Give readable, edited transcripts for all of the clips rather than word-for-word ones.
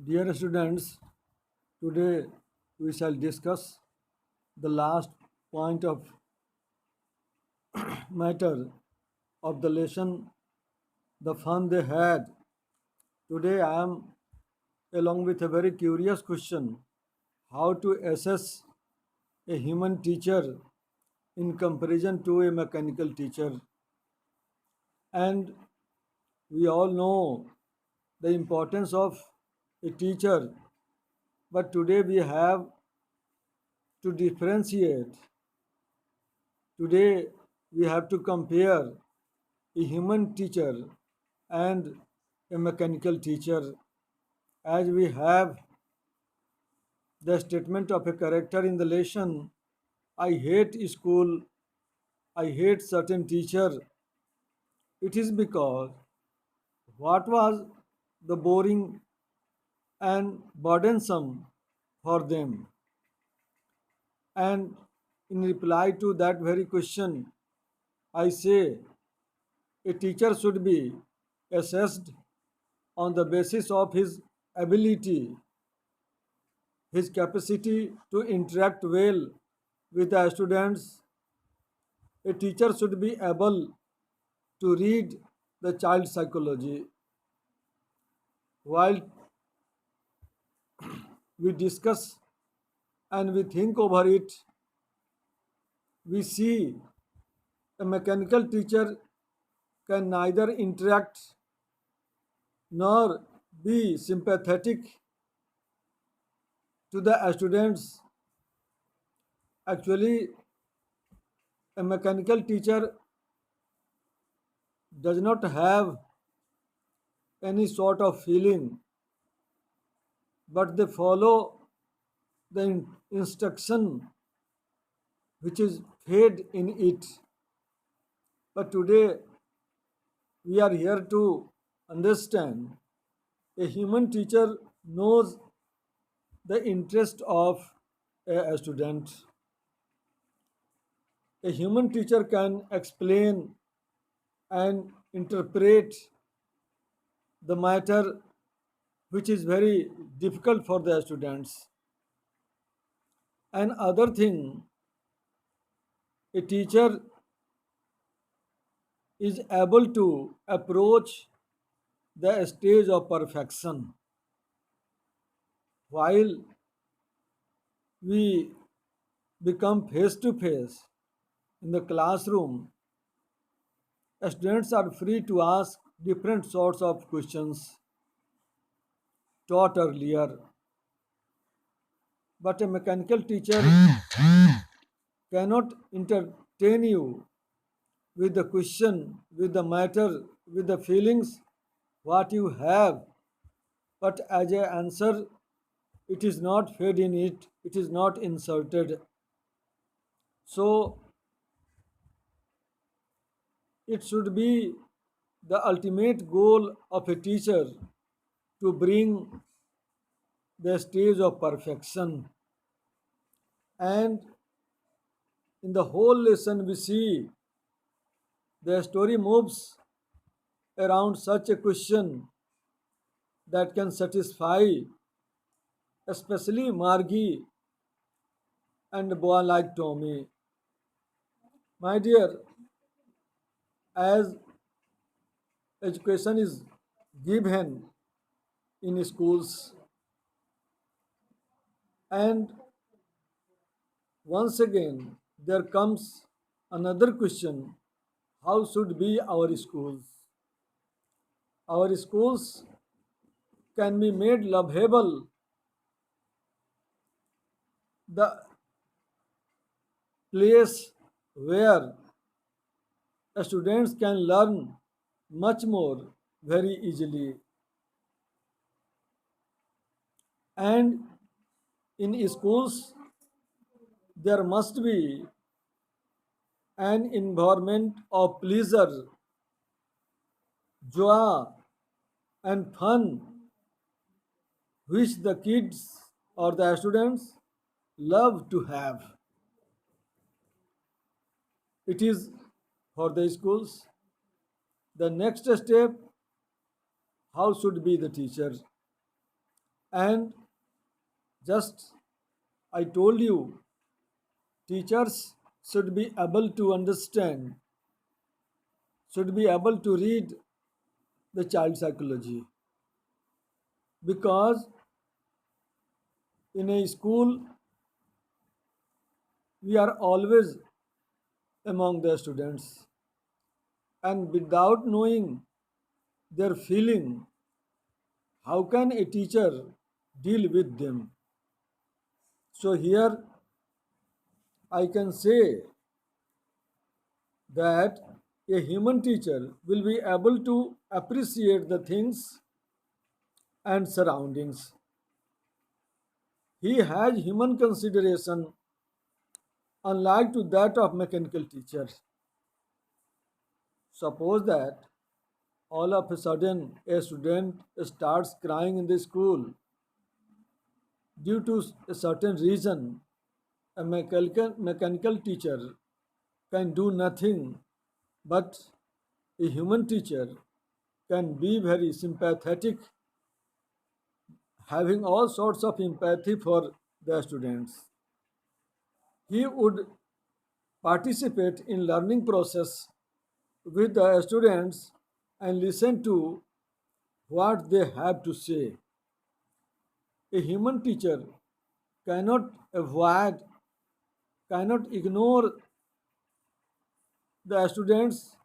Dear students, today we shall discuss the last point of matter of the lesson, the fun they had. Today I am along with a very curious question, how to assess a human teacher in comparison to a mechanical teacher. And we all know the importance of a teacher, but today we have to differentiate. Today we have to compare a human teacher and a mechanical teacher, as we have the statement of a character in the lesson. I hate school, I hate certain teacher. It is because what was the boring and burdensome for them. And in reply to that very question, I say a teacher should be assessed on the basis of his ability, his capacity to interact well with the students. A teacher should be able to read the child psychology. While we discuss and we think over it, we see a mechanical teacher can neither interact nor be sympathetic to the students. Actually, a mechanical teacher does not have any sort of feeling, but they follow the instruction which is fed in it. But today we are here to understand a human teacher knows the interest of a student. A human teacher can explain and interpret the matter which is very difficult for the students. And other thing, a teacher is able to approach the stage of perfection. While we become face to face in the classroom, students are free to ask different sorts of questions taught earlier. But a mechanical teacher cannot entertain you with the question, with the matter, with the feelings what you have, but as an answer, it is not fed in it, it is not inserted. So it should be the ultimate goal of a teacher to bring the stage of perfection. And in the whole lesson, we see the story moves around such a question that can satisfy especially Margie and a boy like Tommy. My dear, as education is given in schools, and once again there comes another question, how should be our schools? Our schools can be made lovable. The place where students can learn much more very easily. And in schools, there must be an environment of pleasure, joy, and fun which the kids or the students love to have. It is for the schools. The next step, how should be the teacher? And just I told you, teachers should be able to understand, should be able to read the child psychology, because in a school we are always among the students, and without knowing their feeling, how can a teacher deal with them? So here I can say that a human teacher will be able to appreciate the things and surroundings. He has human consideration unlike to that of mechanical teachers. Suppose that all of a sudden a student starts crying in the school due to a certain reason. A mechanical teacher can do nothing, but a human teacher can be very sympathetic, having all sorts of empathy for the students. He would participate in learning process with the students and listen to what they have to say. A human teacher cannot avoid, cannot ignore the students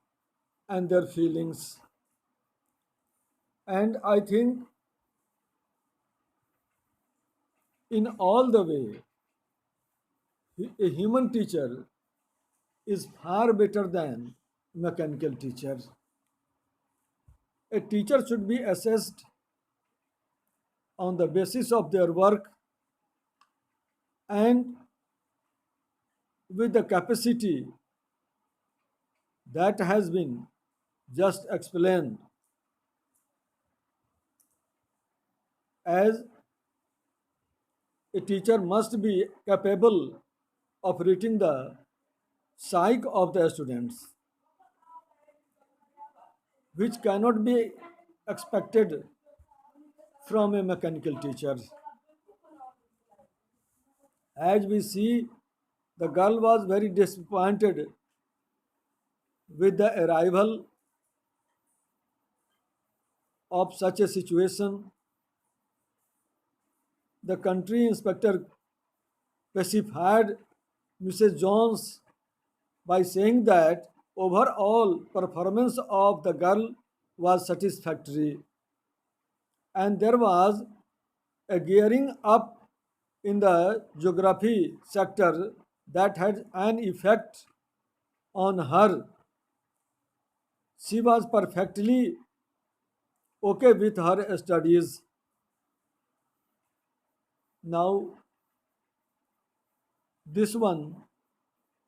and their feelings. And I think in all the way, a human teacher is far better than mechanical teacher. A teacher should be assessed on the basis of their work and with the capacity that has been just explained, as a teacher must be capable of reading the psyche of the students, which cannot be expected from a mechanical teacher. As we see, the girl was very disappointed with the arrival of such a situation. The country inspector pacified Mrs. Jones by saying that overall performance of the girl was satisfactory, and there was a gearing up in the geography sector that had an effect on her. She was perfectly okay with her studies. Now, this one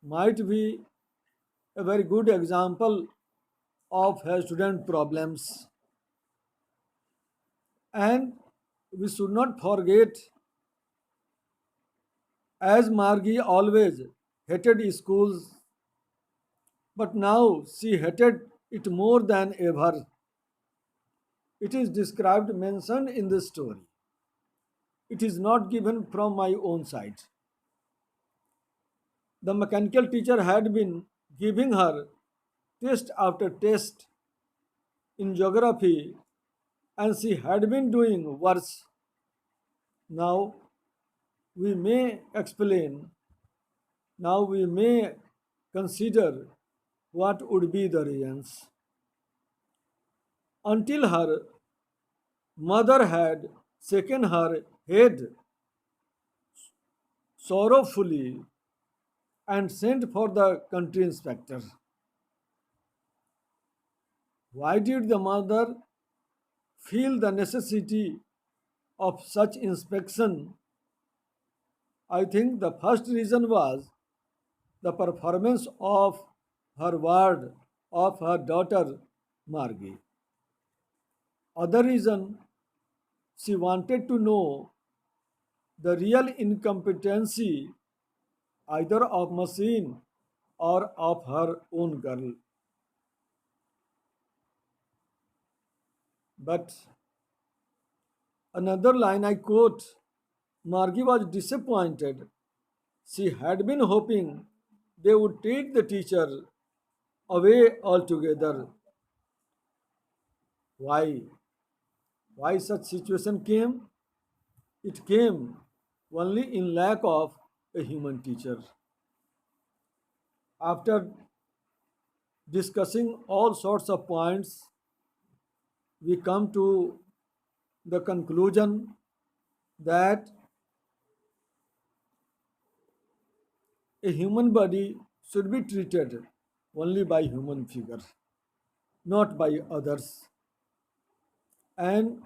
might be a very good example of her student problems. And we should not forget, as Margie always hated schools, but now she hated it more than ever. It is described, mentioned in the story. It is not given from my own side. The mechanical teacher had been giving her test after test in geography, and she had been doing worse. Now we may explain, now we may consider what would be the reasons. Until her mother had shaken her head sorrowfully and sent for the country inspector. Why did the mother feel the necessity of such inspection? I think the first reason was the performance of her ward of her daughter Margie. Other reason, she wanted to know the real incompetency either of machine or of her own girl. But Another line I quote: Margie was disappointed. She had been hoping they would take the teacher away altogether. Why? Why such situation came? It came only in lack of a human teacher. After discussing all sorts of points, we come to the conclusion that a human body should be treated only by human figure, not by others. And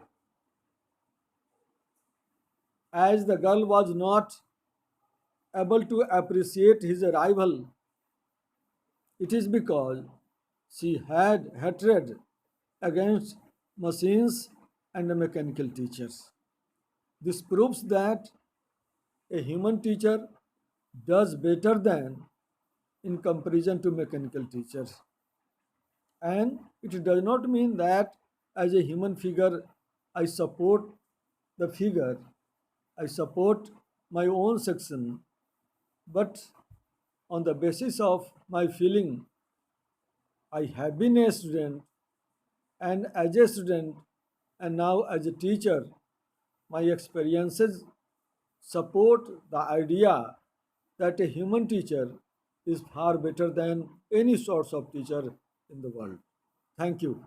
as the girl was not able to appreciate his arrival, it is because she had hatred against machines and mechanical teachers. This proves that a human teacher does better than in comparison to mechanical teachers. And it does not mean that as a human figure I support the figure, I support my own section, but on the basis of my feeling, I have been a student, and as a student and now as a teacher, my experiences support the idea that a human teacher is far better than any sorts of teacher in the world. Thank you.